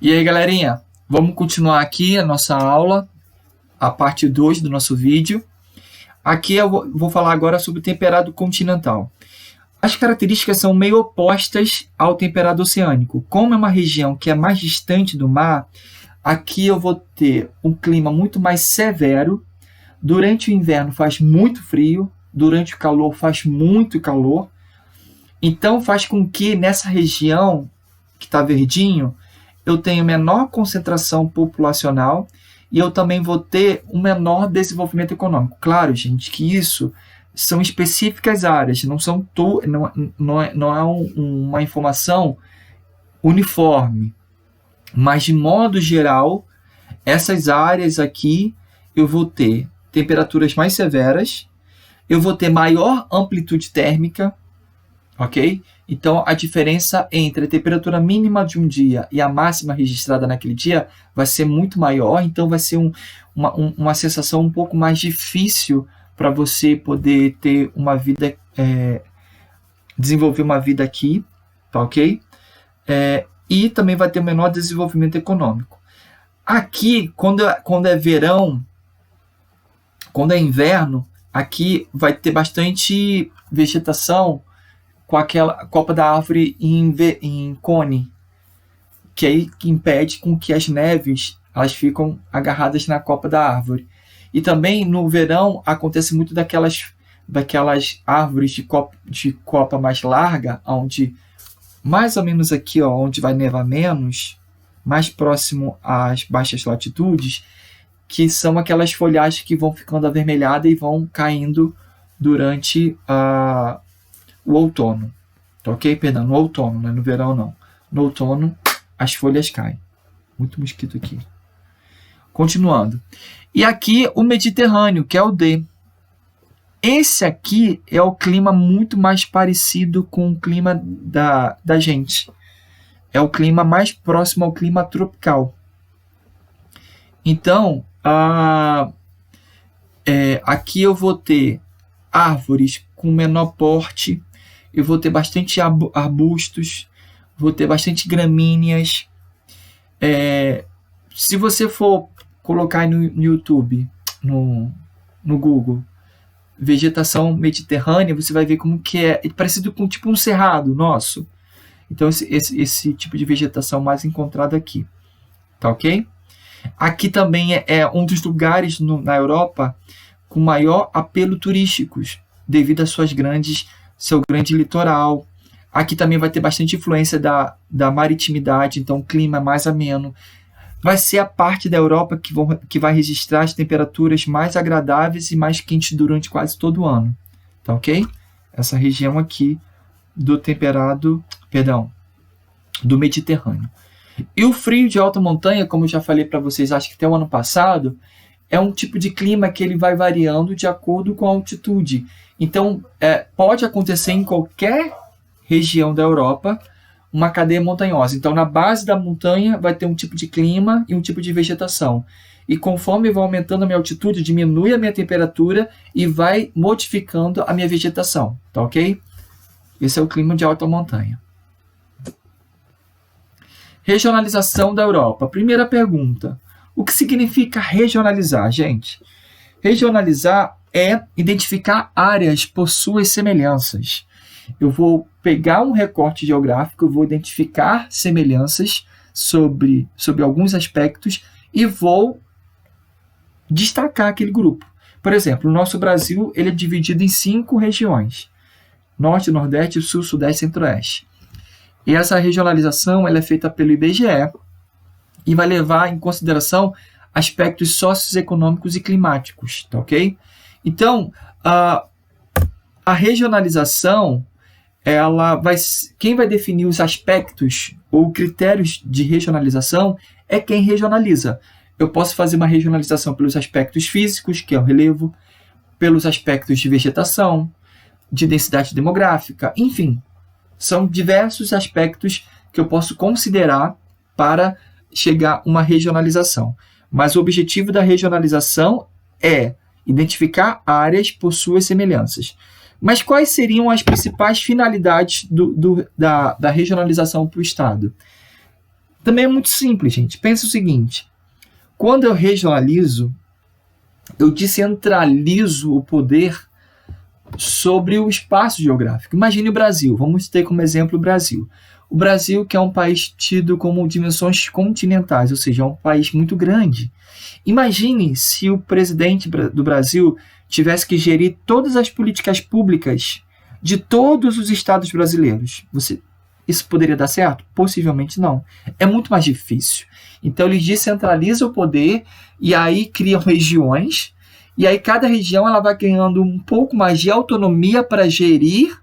E aí, galerinha, vamos continuar aqui a nossa aula, a parte 2 do nosso vídeo. Aqui eu vou falar agora sobre o temperado continental. As características são meio opostas ao temperado oceânico. Como é uma região que é mais distante do mar, aqui eu vou ter um clima muito mais severo. Durante o inverno faz muito frio, durante o calor faz muito calor. Então faz com que nessa região que está verdinho, eu tenho menor concentração populacional e eu também vou ter um menor desenvolvimento econômico. Claro, gente, que isso são específicas áreas, não é uma informação uniforme, mas de modo geral, essas áreas aqui eu vou ter temperaturas mais severas, eu vou ter maior amplitude térmica, ok? Então, a diferença entre a temperatura mínima de um dia e a máxima registrada naquele dia vai ser muito maior, então vai ser uma sensação um pouco mais difícil para você poder ter uma vida, desenvolver uma vida aqui, tá ok? E também vai ter um menor desenvolvimento econômico. Aqui, quando é verão, quando é inverno, aqui vai ter bastante vegetação com aquela copa da árvore em cone, que aí impede com que as neves elas ficam agarradas na copa da árvore. E também no verão acontece muito daquelas árvores de copa mais larga, onde mais ou menos aqui, ó, onde vai nevar menos, mais próximo às baixas latitudes, que são aquelas folhagens que vão ficando avermelhadas e vão caindo durante o outono, tá ok? Perdão, no outono, não é no verão não. No outono, as folhas caem. Muito mosquito aqui. Continuando. E aqui o Mediterrâneo, que é o D. Esse aqui é o clima muito mais parecido com o clima da gente. É o clima mais próximo ao clima tropical. Então, aqui eu vou ter árvores com menor porte, eu vou ter bastante arbustos, vou ter bastante gramíneas. Se você for colocar no YouTube, no Google, vegetação mediterrânea, você vai ver como que é parecido com tipo um cerrado nosso. Então esse tipo de vegetação mais encontrado aqui, tá ok? Aqui também é um dos lugares na Europa com maior apelo turístico, devido às seu grande litoral. Aqui também vai ter bastante influência da maritimidade, então o clima é mais ameno. Vai ser a parte da Europa que vai registrar as temperaturas mais agradáveis e mais quentes durante quase todo o ano. Tá ok? Essa região aqui do do Mediterrâneo. E o frio de alta montanha, como eu já falei para vocês, acho que até o ano passado, é um tipo de clima que ele vai variando de acordo com a altitude. Então, pode acontecer em qualquer região da Europa uma cadeia montanhosa. Então, na base da montanha vai ter um tipo de clima e um tipo de vegetação. E conforme eu vou aumentando a minha altitude, diminui a minha temperatura e vai modificando a minha vegetação. Tá ok? Esse é o clima de alta montanha. Regionalização da Europa. Primeira pergunta. O que significa regionalizar, gente? Regionalizar é identificar áreas por suas semelhanças. Eu vou pegar um recorte geográfico, eu vou identificar semelhanças sobre alguns aspectos e vou destacar aquele grupo. Por exemplo, o nosso Brasil ele é dividido em 5 regiões. Norte, Nordeste, Sul, Sudeste e Centro-Oeste. E essa regionalização ela é feita pelo IBGE e vai levar em consideração aspectos socioeconômicos e climáticos, tá ok? Então, a regionalização, quem vai definir os aspectos ou critérios de regionalização é quem regionaliza. Eu posso fazer uma regionalização pelos aspectos físicos, que é o relevo, pelos aspectos de vegetação, de densidade demográfica, enfim. São diversos aspectos que eu posso considerar para chegar a uma regionalização. Mas o objetivo da regionalização é identificar áreas por suas semelhanças. Mas quais seriam as principais finalidades da regionalização para o Estado? também é muito simples, gente. Pensa o seguinte, quando eu regionalizo, eu descentralizo o poder sobre o espaço geográfico. Imagine o Brasil, vamos ter como exemplo o Brasil. O Brasil, que é um país tido como dimensões continentais, ou seja, é um país muito grande. Imagine se o presidente do Brasil tivesse que gerir todas as políticas públicas de todos os estados brasileiros. Isso poderia dar certo? Possivelmente não. É muito mais difícil. Então, eles descentralizam o poder e aí criam regiões, e aí cada região ela vai ganhando um pouco mais de autonomia para gerir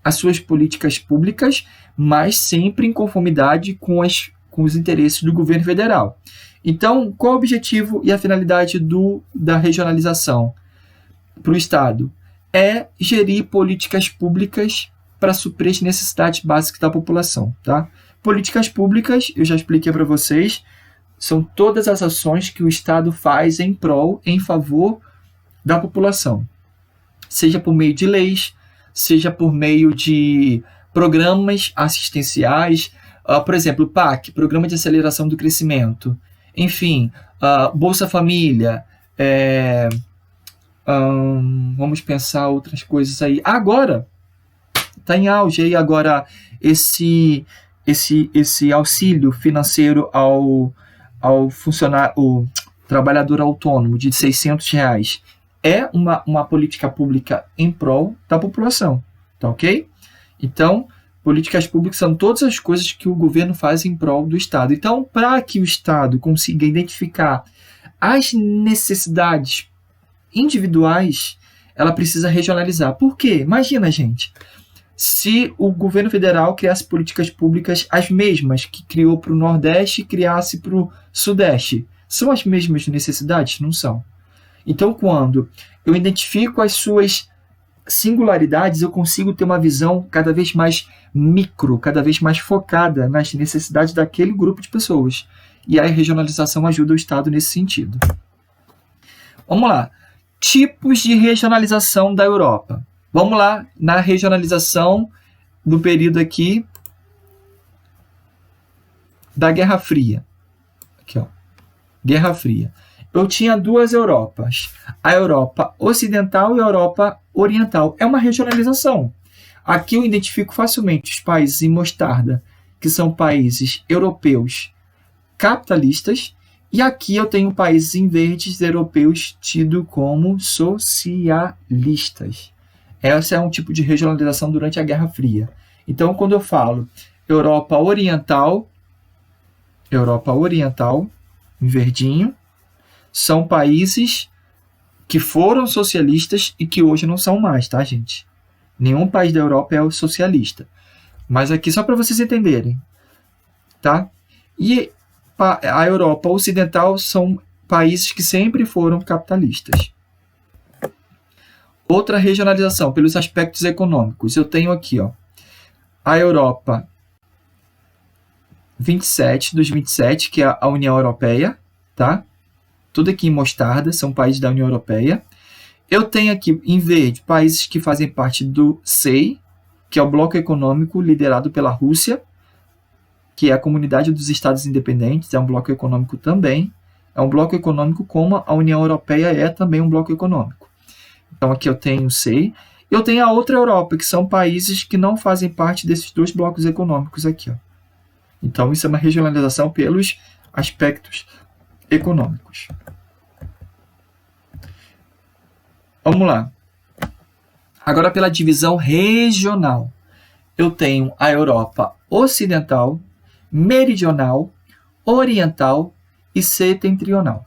as suas políticas públicas, mas sempre em conformidade com os interesses do governo federal. Então, qual o objetivo e a finalidade da regionalização para o Estado? É gerir políticas públicas para suprir as necessidades básicas da população. Tá? Políticas públicas, eu já expliquei para vocês, são todas as ações que o Estado faz em favor da população. Seja por meio de leis, seja por meio de programas assistenciais, por exemplo, o PAC, Programa de Aceleração do Crescimento, enfim, Bolsa Família, vamos pensar outras coisas aí. Agora, está em auge aí agora esse auxílio financeiro ao funcionário, o trabalhador autônomo de R$600. É uma política pública em prol da população, tá ok? Então, políticas públicas são todas as coisas que o governo faz em prol do Estado. Então, para que o Estado consiga identificar as necessidades individuais, ela precisa regionalizar. Por quê? Imagina, gente, se o governo federal criasse políticas públicas as mesmas que criou para o Nordeste e criasse para o Sudeste. São as mesmas necessidades? Não são. Então, quando eu identifico as suas singularidades, eu consigo ter uma visão cada vez mais micro, cada vez mais focada nas necessidades daquele grupo de pessoas. E a regionalização ajuda o Estado nesse sentido. Vamos lá. Tipos de regionalização da Europa. Vamos lá na regionalização do período aqui da Guerra Fria. Aqui, ó. Guerra Fria. Eu tinha duas Europas, a Europa Ocidental e a Europa Oriental. É uma regionalização. Aqui eu identifico facilmente os países em mostarda, que são países europeus capitalistas, e aqui eu tenho países em verdes europeus tidos como socialistas. Esse é um tipo de regionalização durante a Guerra Fria. Então, quando eu falo Europa Oriental, em verdinho, são países que foram socialistas e que hoje não são mais, tá, gente? Nenhum país da Europa é socialista. Mas aqui só para vocês entenderem, tá? E a Europa Ocidental são países que sempre foram capitalistas. Outra regionalização pelos aspectos econômicos. Eu tenho aqui, ó, a Europa 27, que é a União Europeia, tá? Tudo aqui em mostarda são países da União Europeia. Eu tenho aqui em verde países que fazem parte do SEI, que é o bloco econômico liderado pela Rússia, que é a Comunidade dos Estados Independentes, é um bloco econômico também. É um bloco econômico como a União Europeia é também um bloco econômico. Então aqui eu tenho o SEI. Eu tenho a outra Europa, que são países que não fazem parte desses dois blocos econômicos aqui, ó. Então isso é uma regionalização pelos aspectos econômicos. Vamos lá. Agora pela divisão regional. Eu tenho a Europa Ocidental, Meridional, Oriental e Setentrional.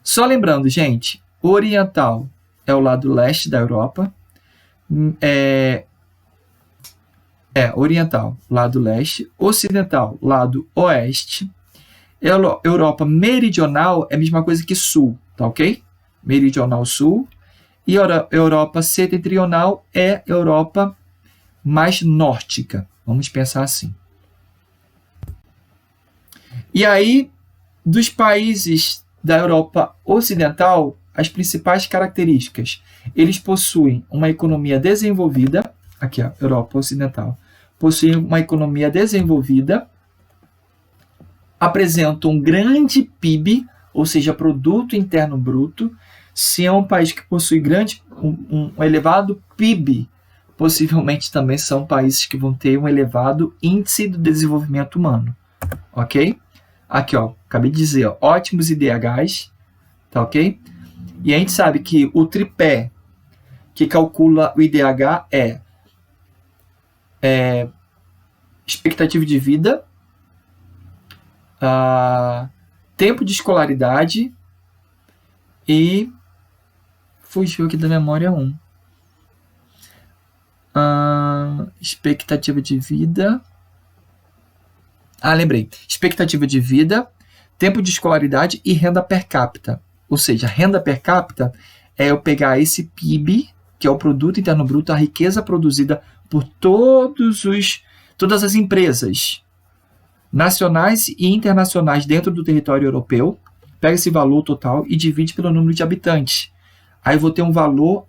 Só lembrando, gente, Oriental é o lado leste da Europa, Oriental, lado leste, Ocidental, lado oeste, Europa Meridional é a mesma coisa que Sul, tá ok? Meridional Sul, e Europa Setentrional é Europa mais nórdica, vamos pensar assim. E aí, dos países da Europa Ocidental, as principais características, eles possuem uma economia desenvolvida, aqui ó, Europa Ocidental, possuem uma economia desenvolvida, apresentam um grande PIB, ou seja, Produto Interno Bruto. Se é um país que possui um elevado PIB, possivelmente também são países que vão ter um elevado índice do desenvolvimento humano, ok? Aqui, ó, acabei de dizer, ó, ótimos IDHs, tá ok? E a gente sabe que o tripé que calcula o IDH é expectativa de vida, tempo de escolaridade e fugiu aqui da memória expectativa de vida. Lembrei. Expectativa de vida, tempo de escolaridade e renda per capita. Ou seja, renda per capita é eu pegar esse PIB, que é o Produto Interno Bruto, a riqueza produzida por todas as empresas nacionais e internacionais dentro do território europeu, pega esse valor total e divide pelo número de habitantes. Aí eu vou ter um valor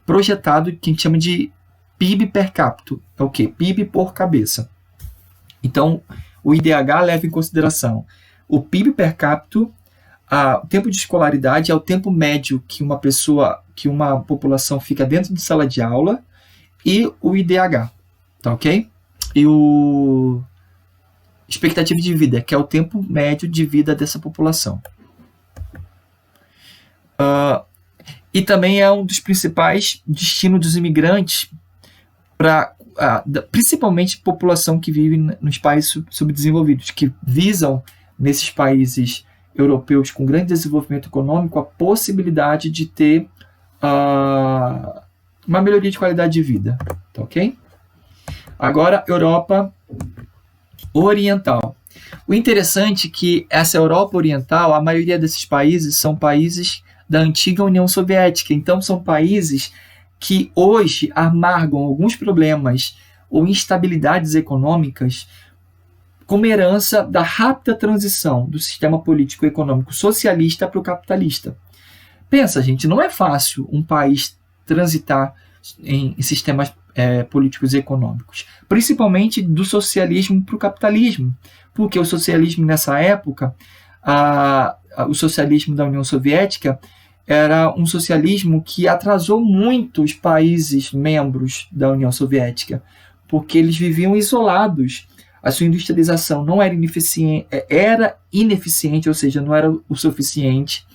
projetado que a gente chama de PIB per capita. É o quê? PIB por cabeça. Então, o IDH leva em consideração o PIB per capita, o tempo de escolaridade é o tempo médio que uma população fica dentro de sala de aula, e o IDH, tá ok? E o expectativa de vida, que é o tempo médio de vida dessa população. E também é um dos principais destinos dos imigrantes, principalmente população que vive nos países subdesenvolvidos, que visam, nesses países europeus com grande desenvolvimento econômico, a possibilidade de ter uma melhoria de qualidade de vida. Tá ok? Agora, Europa Oriental. O interessante é que essa Europa Oriental, a maioria desses países são países da antiga União Soviética. Então, são países que hoje amargam alguns problemas ou instabilidades econômicas como herança da rápida transição do sistema político e econômico socialista para o capitalista. Pensa, gente, não é fácil um país transitar em sistemas políticos e econômicos, principalmente do socialismo para o capitalismo, porque o socialismo nessa época, o socialismo da União Soviética, era um socialismo que atrasou muito os países membros da União Soviética, porque eles viviam isolados. A sua industrialização não era ineficiente, ou seja, não era o suficiente.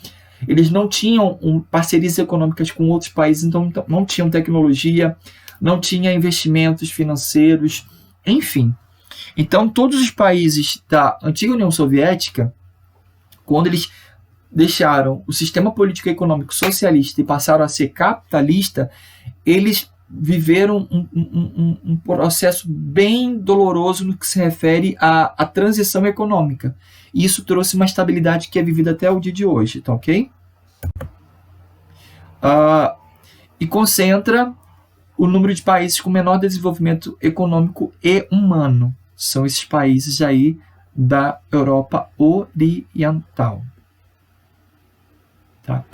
Eles não tinham parcerias econômicas com outros países, então não tinham tecnologia, não tinham investimentos financeiros, enfim. Então, todos os países da antiga União Soviética, quando eles deixaram o sistema político e econômico socialista e passaram a ser capitalista, eles viveram um processo bem doloroso no que se refere à transição econômica. E isso trouxe uma estabilidade que é vivida até o dia de hoje, tá ok? E concentra o número de países com menor desenvolvimento econômico e humano. São esses países aí da Europa Oriental. Tá?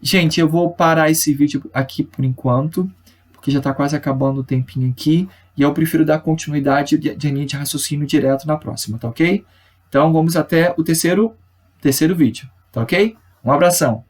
Gente, eu vou parar esse vídeo aqui por enquanto, porque já está quase acabando o tempinho aqui, e eu prefiro dar continuidade de linha de raciocínio direto na próxima, tá ok? Então, vamos até o terceiro vídeo, tá ok? Um abração!